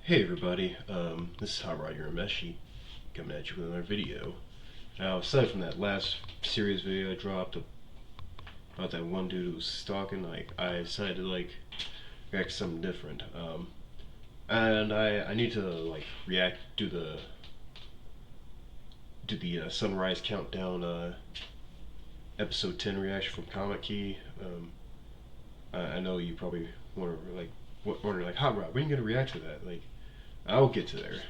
Hey everybody, this is Hot Rod Urameshi coming at you with another video. Now, aside from that last series video I dropped about that one dude who was stalking, I decided to react to something different. And I need to do the Sunrise Countdown episode 10 reaction from Comic Key. I know you probably wondering Hot Rod, when are you gonna react to that? I'll get to there.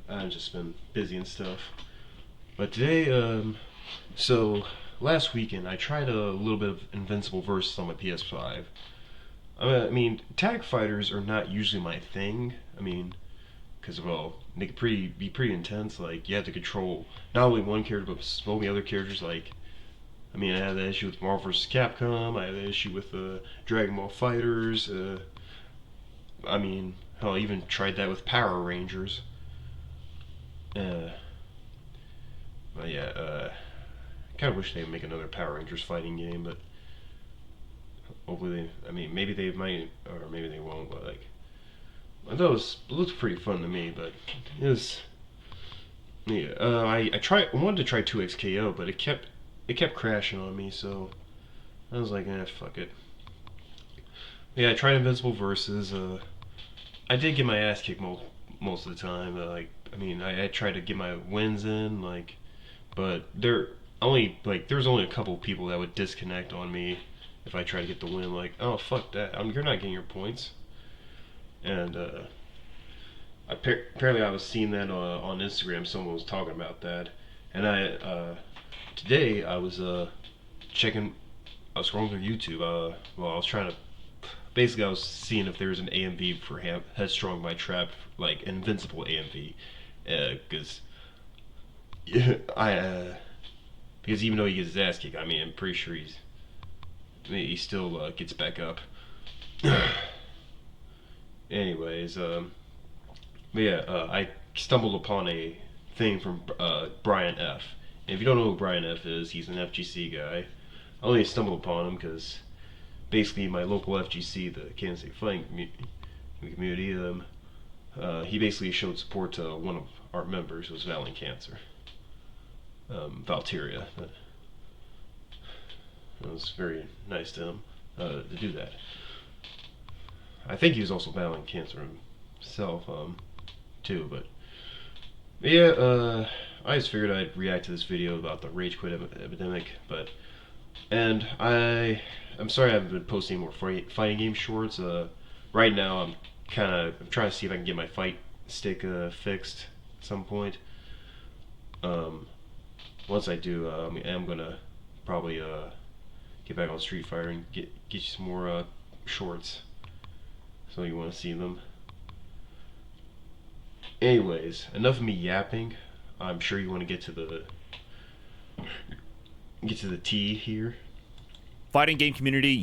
I've just been busy and stuff. But today, so last weekend I tried a little bit of Invincible VS on my PS5. I mean, tag fighters are not usually my thing. I mean, because they can be pretty intense. You have to control not only one character but so many other characters. I had that issue with Marvel vs. Capcom. I had that issue with Dragon Ball Fighters. Hell, I even tried that with Power Rangers. But yeah, kind of wish they'd make another Power Rangers fighting game, but hopefully maybe they might, or maybe they won't, but I thought it looked pretty fun to me, but it was, yeah, I wanted to try 2XKO, but it kept crashing on me, so I was like, fuck it. Yeah, I tried Invincible versus, I did get my ass kicked most of the time. I tried to get my wins in, but there's only a couple of people that would disconnect on me if I try to get the win. Oh fuck that! You're not getting your points. And apparently I was seeing that on Instagram. Someone was talking about that, and today I was checking. I was scrolling through YouTube. I was trying to. Basically, I was seeing if there was an AMV for Headstrong by Trap, Invincible AMV, because because even though he gets his ass kicked, I'm pretty sure he still gets back up. Anyways, I stumbled upon a thing from Brian F. And if you don't know who Brian F is, he's an FGC guy. I only stumbled upon him because basically my local FGC, the Kansas City Fighting community, he basically showed support to one of our members who was battling cancer, Valteria. It was very nice to him to do that. I think he was also battling cancer himself, too, but yeah, I just figured I'd react to this video about the Rage Quit Epidemic, and I'm sorry I haven't been posting more fighting game shorts. Right now I'm trying to see if I can get my fight stick fixed at some point. Once I do, I'm gonna probably get back on Street Fighter and get you some more shorts, so you want to see them. Anyways, enough of me yapping. I'm sure you want to get to the tea here. Fighting game community,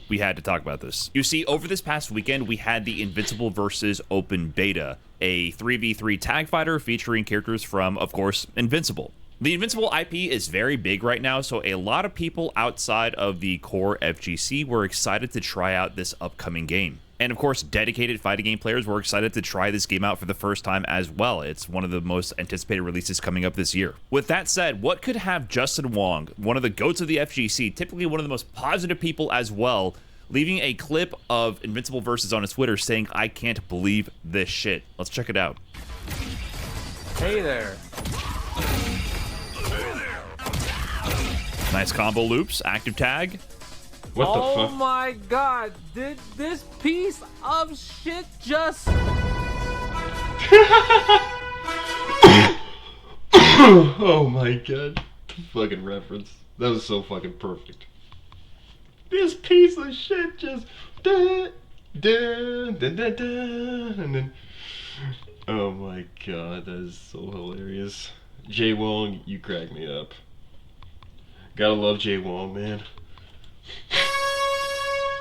we had to talk about this. You see, over this past weekend, we had the Invincible vs. Open Beta, a 3v3 tag fighter featuring characters from, of course, Invincible. The Invincible IP is very big right now, so a lot of people outside of the core FGC were excited to try out this upcoming game. And of course, dedicated fighting game players were excited to try this game out for the first time as well. It's one of the most anticipated releases coming up this year. With that said, what could have Justin Wong, one of the GOATs of the FGC, typically one of the most positive people as well, leaving a clip of Invincible Versus on his Twitter saying, "I can't believe this shit." Let's check it out. Hey there. Nice combo loops, active tag. What the fuck? Oh my god, did this piece of shit just... Oh my god. Fucking reference. That was so fucking perfect. This piece of shit just... and then... Oh my god, that is so hilarious. Jay Wong, you crack me up. Gotta love Jay Wong, man.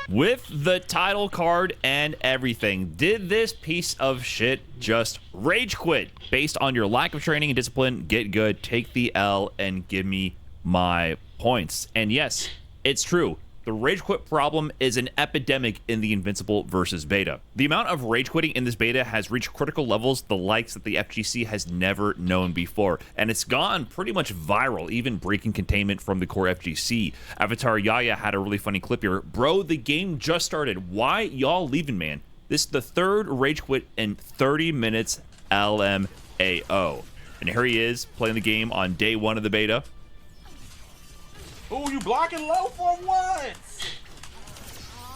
With the title card and everything, did this piece of shit just rage quit? Based on your lack of training and discipline, get good, take the L, and give me my points. And yes, it's true. The the rage quit problem is an epidemic in the Invincible versus Beta. The amount of rage quitting in this beta has reached critical levels, the likes that the FGC has never known before, and it's gone pretty much viral, even breaking containment from the core FGC. Avatar Yaya had a really funny clip here. Bro, the game just started. Why y'all leaving, man? This is the third rage quit in 30 minutes LMAO. And here he is playing the game on day 1 of the beta. Oh, you blocking low for what?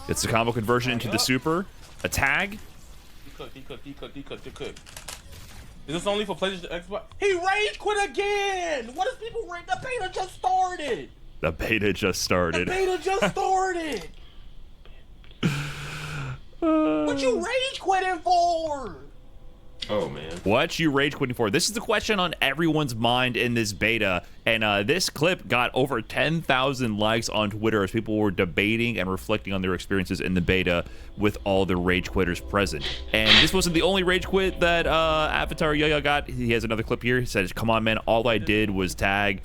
It's the combo conversion into the super. A tag. He cooked. Is this only for PlayStation Xbox? He rage quit again! What is people rage? The beta just started! The beta just started. What you rage quitting for? Oh man. What you rage quitting for? This is the question on everyone's mind in this beta, and this clip got over 10,000 likes on Twitter as people were debating and reflecting on their experiences in the beta with all the rage quitters present. And this wasn't the only rage quit that Avatar Yaya got. He has another clip here. He says, "Come on, man, all I did was tag."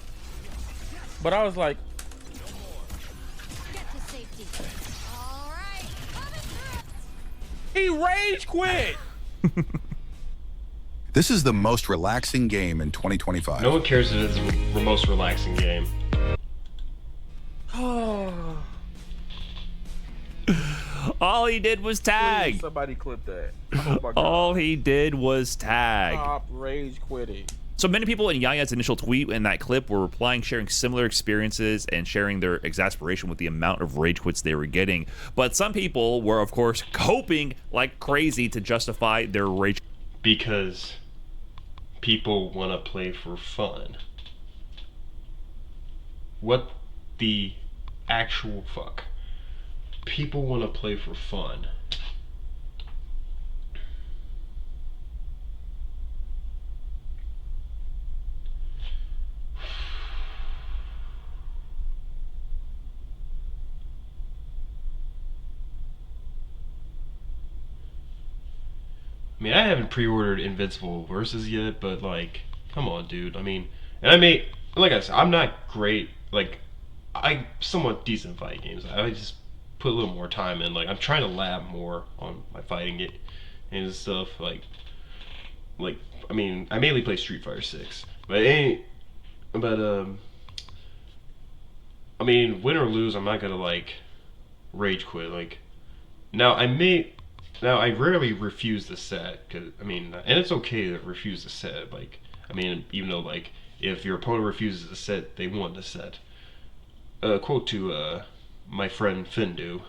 But I was like, he rage quit! This is the most relaxing game in 2025. No one cares if it's the most relaxing game. All he did was tag. Please, somebody clip that. Oh my God. All he did was tag. Stop rage quitting. So many people in Yaya's initial tweet in that clip were replying, sharing similar experiences and sharing their exasperation with the amount of rage quits they were getting. But some people were, of course, coping like crazy to justify their rage. Because people want to play for fun. What the actual fuck? People want to play for fun. I mean, I haven't pre-ordered Invincible Versus yet, but like, come on, dude. I mean, and like I said, I'm not great. Like, I somewhat decent fight games. I just put a little more time in. Like, I'm trying to lab more on my fighting it and stuff. Like, I mean, I mainly play Street Fighter 6, but I mean, win or lose, I'm not gonna like rage quit. Like, now I rarely refuse the set, cause I mean, and it's okay to refuse the set. Like, I mean, even though like if your opponent refuses the set, they won the set. Quote to my friend Fendu.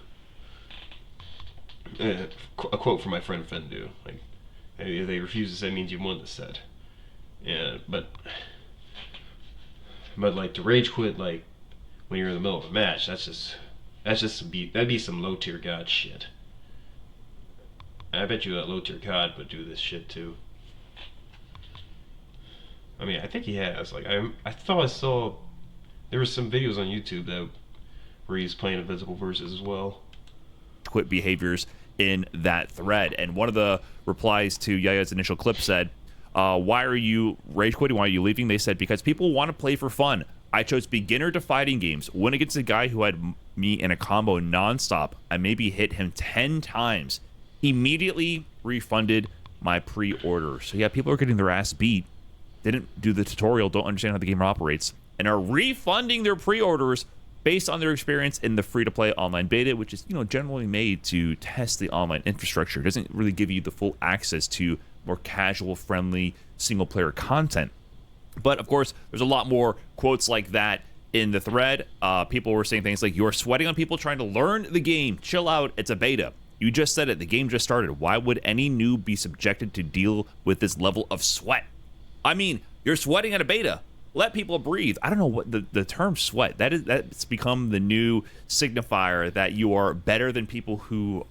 A quote from my friend Fendu. Like, if they refuse the set, means you won the set. Yeah, but like to rage quit like when you're in the middle of a match, that'd be some low tier god shit. I bet you that low tier COD would do this shit too. I mean, I think he has. Like, I thought I saw there were some videos on YouTube where he's playing Invincible Versus as well. Quit behaviors in that thread, and one of the replies to Yaya's initial clip said, "Why are you rage quitting? Why are you leaving?" They said, "Because people want to play for fun. I chose beginner to fighting games. Went against a guy who had me in a combo nonstop. I maybe hit him 10 times." Immediately refunded my pre-order. So yeah, people are getting their ass beat, didn't do the tutorial, don't understand how the game operates, and are refunding their pre-orders based on their experience in the free-to-play online beta, which is, you know, generally made to test the online infrastructure. It doesn't really give you the full access to more casual, friendly, single-player content. But of course, there's a lot more quotes like that in the thread. People were saying things like, "You're sweating on people trying to learn the game. Chill out, it's a beta. You just said it, the game just started. Why would any noob be subjected to deal with this level of sweat?" I mean, you're sweating at a beta. Let people breathe. I don't know what the term sweat, that's become the new signifier that you are better than people who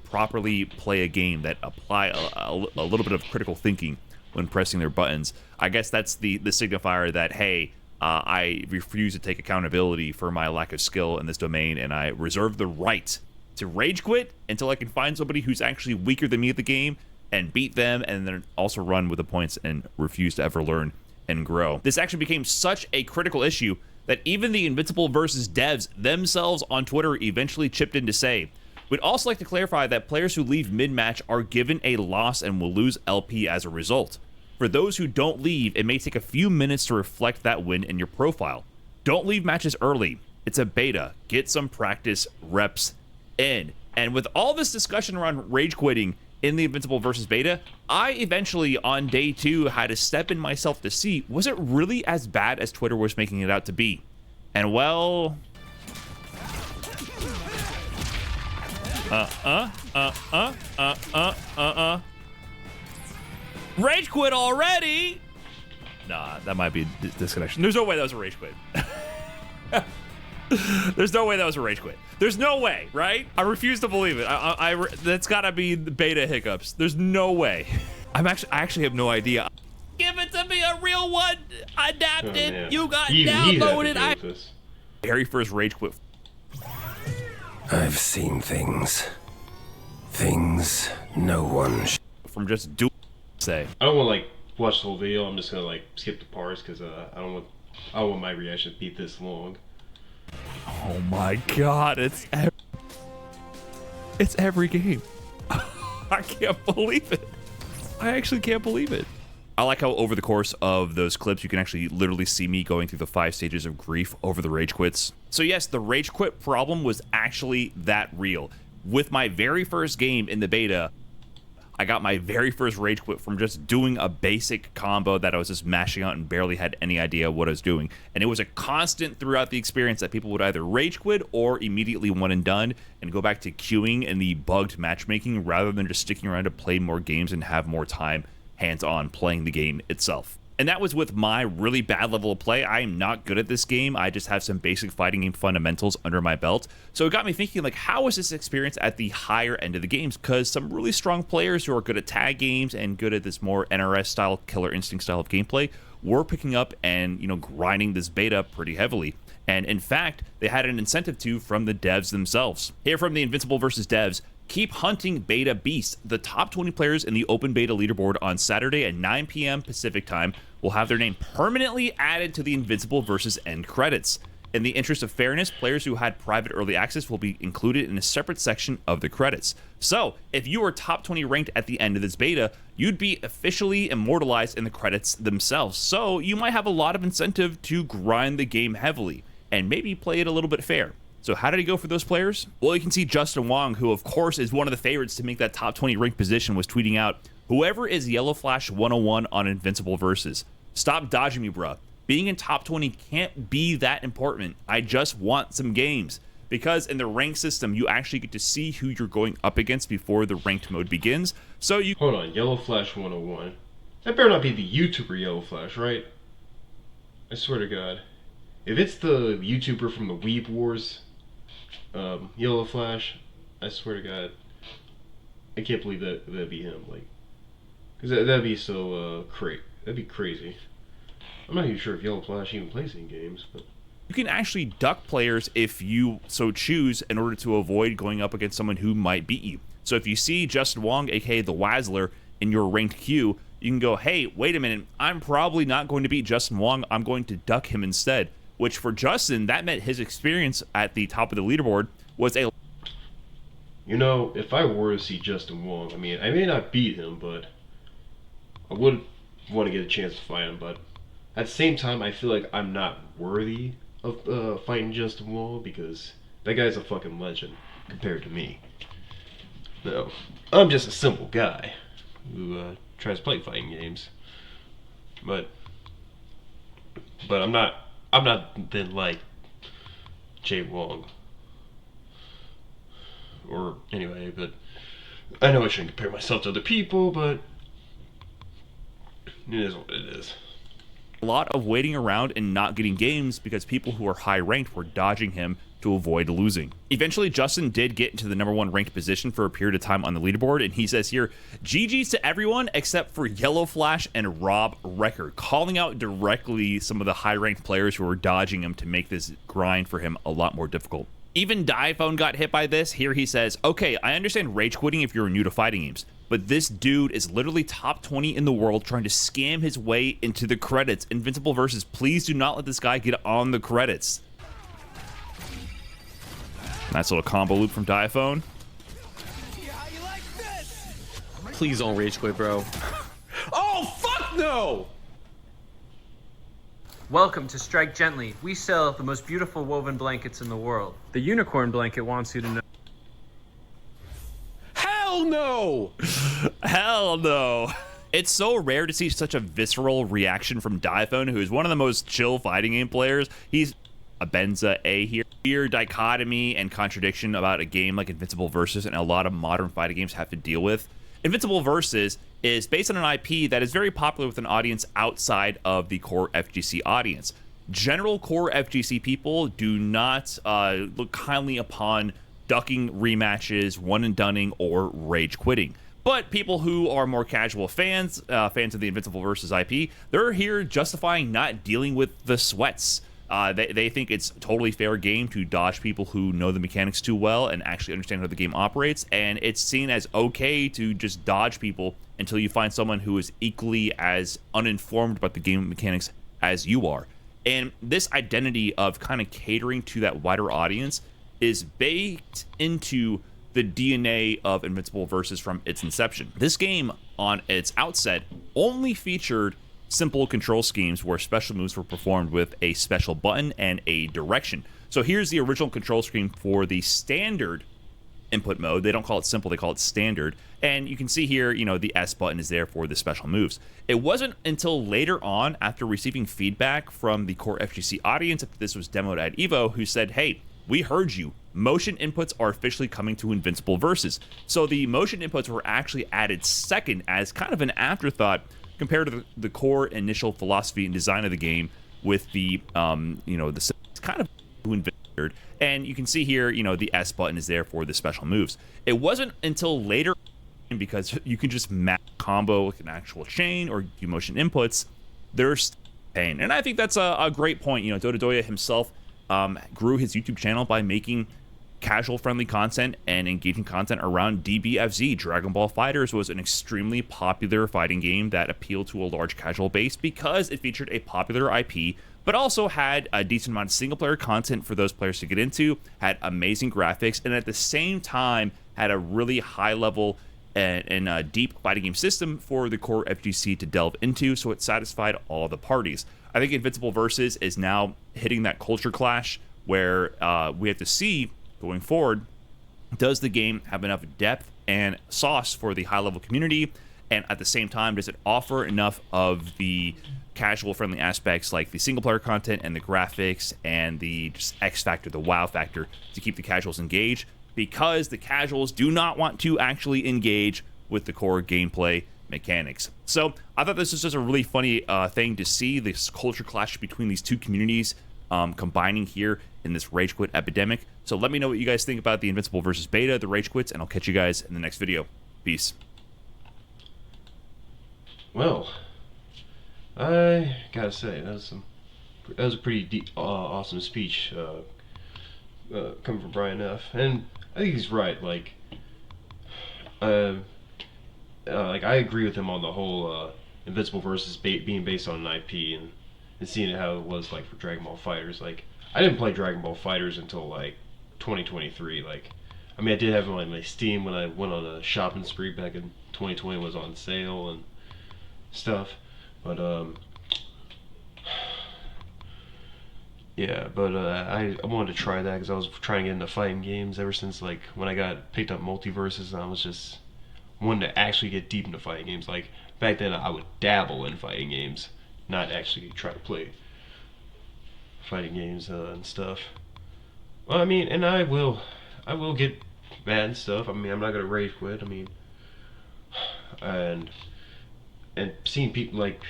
properly play a game, that apply a little bit of critical thinking when pressing their buttons. I guess that's the signifier that, hey, I refuse to take accountability for my lack of skill in this domain, and I reserve the right to rage quit until I can find somebody who's actually weaker than me at the game and beat them, and then also run with the points and refuse to ever learn and grow. This actually became such a critical issue that even the Invincible versus devs themselves on Twitter eventually chipped in to say. We'd also like to clarify that players who leave mid-match are given a loss and will lose LP as a result. For those who don't leave, it may take a few minutes to reflect that win in your profile. Don't leave matches early. It's a beta. Get some practice reps in. And with all this discussion around rage quitting in the Invincible versus Beta, I eventually on day 2 had to step in myself to see, was it really as bad as Twitter was making it out to be? And well, rage quit already? Nah, that might be a disconnection. There's no way that was a rage quit. There's no way that was a rage quit. There's no way, right? I refuse to believe it. That's gotta be the beta hiccups. There's no way. I actually have no idea. Give it to me, a real one. Adapted. Oh, you got He's downloaded. Very first rage quit. I've seen things. Things no one From just do say. I don't want to like watch the whole video. I'm just gonna like skip the parts because I don't want my reaction to be this long. Oh my god, it's every game. I can't believe it. I actually can't believe it. I like how over the course of those clips, you can actually literally see me going through the 5 stages of grief over the rage quits. So yes, the rage quit problem was actually that real. With my very first game in the beta, I got my very first rage quit from just doing a basic combo that I was just mashing out and barely had any idea what I was doing. And it was a constant throughout the experience that people would either rage quit or immediately one and done and go back to queuing and the bugged matchmaking rather than just sticking around to play more games and have more time hands-on playing the game itself. And that was with my really bad level of play. I am not good at this game. I just have some basic fighting game fundamentals under my belt. So it got me thinking, like, how is this experience at the higher end of the games? Because some really strong players who are good at tag games and good at this more NRS style, Killer Instinct style of gameplay were picking up and, you know, grinding this beta pretty heavily. And in fact, they had an incentive to from the devs themselves. Here from the Invincible versus devs, keep hunting beta beasts. The top 20 players in the open beta leaderboard on Saturday at 9 p.m. Pacific time will have their name permanently added to the Invincible versus end credits. In the interest of fairness, players who had private early access will be included in a separate section of the credits. So, if you were top 20 ranked at the end of this beta, you'd be officially immortalized in the credits themselves. So, you might have a lot of incentive to grind the game heavily and maybe play it a little bit fair. So how did he go for those players? Well, you can see Justin Wong, who of course is one of the favorites to make that top 20 ranked position, was tweeting out, "Whoever is Yellow Flash 101 on Invincible Versus, stop dodging me, bruh. Being in top 20 can't be that important. I just want some games." Because in the ranked system, you actually get to see who you're going up against before the ranked mode begins. So you— Hold on, Yellow Flash 101. That better not be the YouTuber Yellow Flash, right? I swear to God. If it's the YouTuber from the Weeb Wars, Yellow Flash, I swear to God, I can't believe that'd be him. Like, cause that'd be so that'd be crazy. I'm not even sure if Yellow Flash even plays any games, but you can actually duck players if you so choose in order to avoid going up against someone who might beat you. So if you see Justin Wong, aka the Wazzler, in your ranked queue, you can go, hey, wait a minute, I'm probably not going to beat Justin Wong, I'm going to duck him instead. Which for Justin, that meant his experience at the top of the leaderboard was a— You know, if I were to see Justin Wong, I mean, I may not beat him, but I would want to get a chance to fight him. But at the same time, I feel like I'm not worthy of fighting Justin Wong because that guy's a fucking legend compared to me. No, I'm just a simple guy who tries to play fighting games. But I'm not then like Jay Wong. Or anyway, but I know I shouldn't compare myself to other people, but it is what it is. a lot of waiting around and not getting games because people who are high ranked were dodging him to avoid losing. Eventually, Justin did get into the #1 ranked position for a period of time on the leaderboard, and he says here, GG's to everyone except for Yellow Flash and Rob Record, calling out directly some of the high-ranked players who were dodging him to make this grind for him a lot more difficult. Even Diaphone got hit by this. Here he says, okay, I understand rage quitting if you're new to fighting games, but this dude is literally top 20 in the world trying to scam his way into the credits. Invincible versus, please do not let this guy get on the credits. Nice little combo loop from Diaphone. Please don't rage quit, bro. Oh, fuck no! Welcome to Strike Gently. We sell the most beautiful woven blankets in the world. The unicorn blanket wants you to know. Hell no! Hell no. It's so rare to see such a visceral reaction from Diaphone, who is one of the most chill fighting game players. He's a Benza A here. Weird dichotomy and contradiction about a game like Invincible Versus and a lot of modern fighting games have to deal with. Invincible Versus is based on an IP that is very popular with an audience outside of the core FGC audience. General core FGC people do not look kindly upon ducking rematches, one and doneing, or rage quitting. But people who are more casual fans, fans of the Invincible Versus IP, they're here justifying not dealing with the sweats. They think it's a totally fair game to dodge people who know the mechanics too well and actually understand how the game operates, and it's seen as okay to just dodge people until you find someone who is equally as uninformed about the game mechanics as you are. And this identity of kind of catering to that wider audience is baked into the DNA of Invincible Versus from its inception. This game, on its outset, only featured simple control schemes where special moves were performed with a special button and a direction. So here's the original control scheme for the standard input mode. They don't call it simple, they call it standard. And you can see here, you know, the S button is there for the special moves. It wasn't until later on, after receiving feedback from the core FGC audience, after this was demoed at EVO, who said, hey, we heard you. Motion inputs are officially coming to Invincible Versus. So the motion inputs were actually added second as kind of an afterthought compared to the core initial philosophy and design of the game with the, you know, the kind of invented. And you can see here, you know, the S button is there for the special moves. It wasn't until later, because you can just map combo with an actual chain or do motion inputs, there's pain. And I think that's a great point. You know, Dododoya himself grew his YouTube channel by making casual friendly content and engaging content around DBFZ. Dragon Ball FighterZ was an extremely popular fighting game that appealed to a large casual base because it featured a popular IP, but also had a decent amount of single player content for those players to get into, had amazing graphics, and at the same time had a really high level and deep fighting game system for the core FGC to delve into, so it satisfied all the parties. I think Invincible Versus is now hitting that culture clash where we have to see going forward, does the game have enough depth and sauce for the high-level community, and at the same time, does it offer enough of the casual-friendly aspects like the single-player content and the graphics and the just X factor, the wow factor, to keep the casuals engaged, because the casuals do not want to actually engage with the core gameplay mechanics. So I thought this was just a really funny thing to see, this culture clash between these two communities combining here in this Rage Quit Epidemic. So let me know what you guys think about the Invincible versus Beta, the Rage Quits, and I'll catch you guys in the next video. Peace. Well, I gotta say that was a pretty deep, awesome speech coming from Brian F. And I think he's right. Like I agree with him on the whole Invincible versus being based on an IP and seeing how it was like for Dragon Ball FighterZ. Like I didn't play Dragon Ball FighterZ until like 2023. Like I mean, I did have it on my Steam when I went on a shopping spree back in 2020. It was on sale and stuff, but yeah, but I wanted to try that because I was trying to get into fighting games ever since like when I got picked up Multiverses, and I was just wanting to actually get deep into fighting games. Like back then I would dabble in fighting games, not actually try to play fighting games and stuff. Well, I mean, and I will get mad and stuff. I mean, I'm not gonna rage quit. I mean, and seeing people like,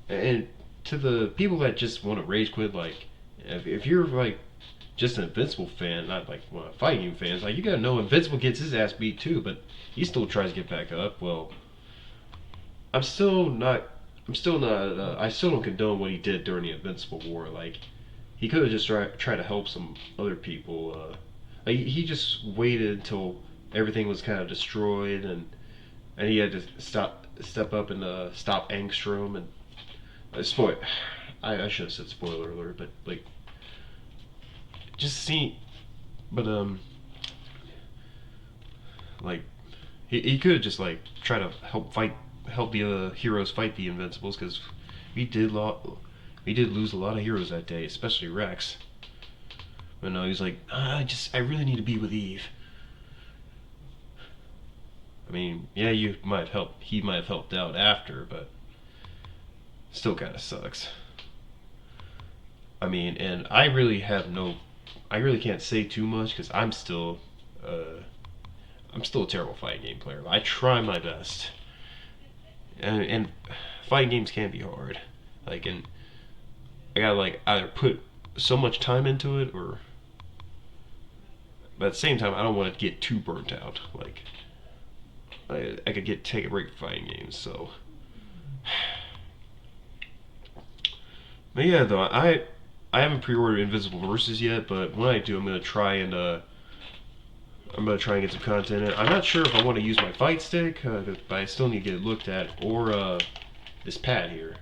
and to the people that just want to rage quit, like if you're like just an Invincible fan, not like one of fighting game fans, like you gotta know Invincible gets his ass beat too, but he still tries to get back up. Well, I still don't condone what he did during the Invincible War. Like he could have just tried to help some other people Like, he just waited until everything was kind of destroyed, and he had to step up and stop Angstrom and spoil. I should have said spoiler alert, but like, just see, but like, he could have just like try to help the other heroes fight the Invincibles, because we did lose a lot of heroes that day, especially Rex. But no, he's like, I really need to be with Eve. I mean, yeah, he might have helped out after, but still kind of sucks. I mean, and I really can't say too much, because I'm still a terrible fighting game player. I try my best, and fighting games can be hard. Like, and I gotta like either put so much time into it, or, but at the same time, I don't want to get too burnt out. Like, I could take a break from fighting games. So, but yeah, though I haven't pre-ordered Invincible Versus yet, but when I do, I'm gonna try and get some content in. I'm not sure if I want to use my fight stick, but I still need to get it looked at, or this pad here.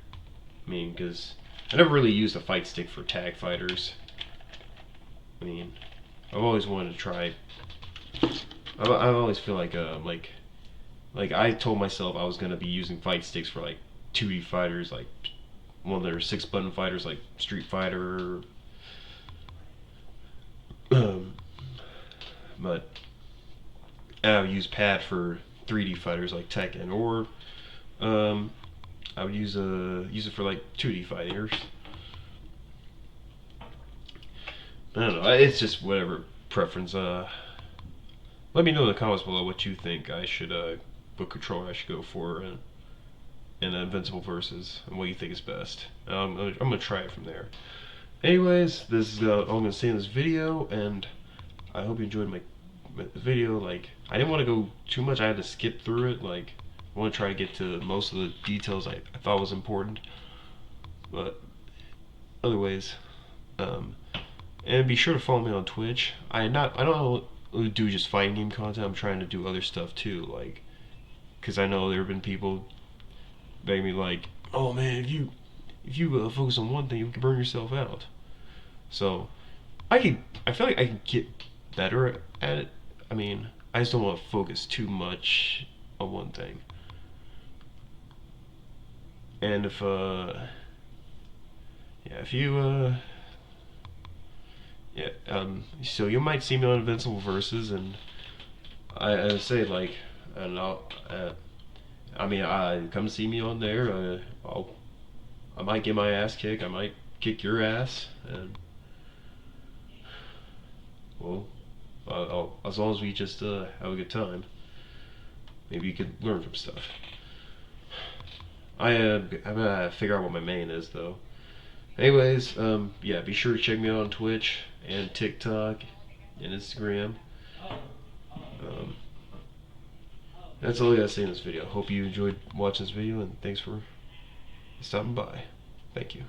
I mean, because I never really used a fight stick for tag fighters. I mean, I've always wanted to try. I always feel like I told myself I was gonna be using fight sticks for like 2D fighters, like one of their 6-button fighters, like Street Fighter. But I would use pad for 3D fighters like Tekken, or I would use it for like 2D fighters. I don't know. It's just whatever preference. Let me know in the comments below what you think I should what controller I should go for in Invincible Versus, and what you think is best. I'm gonna try it from there. Anyways, this is all I'm gonna say in this video, and I hope you enjoyed my video. Like, I didn't want to go too much. I had to skip through it. Like, I want to try to get to most of the details I thought was important. But otherwise, and be sure to follow me on Twitch. I don't do just fighting game content. I'm trying to do other stuff too. Like, because I know there have been people begging me like, oh man, if you focus on one thing, you can burn yourself out. So I feel like I can get better at it. I mean, I just don't want to focus too much on one thing. And if so you might see me on Invincible Versus, and I say like, and come see me on there. I might get my ass kicked. I might kick your ass, and well, as long as we just have a good time, maybe you could learn from stuff. I'm gonna figure out what my main is though. Anyways, yeah, be sure to check me out on Twitch and TikTok and Instagram. That's all I gotta say in this video. Hope you enjoyed watching this video, and thanks for stopping by. Thank you.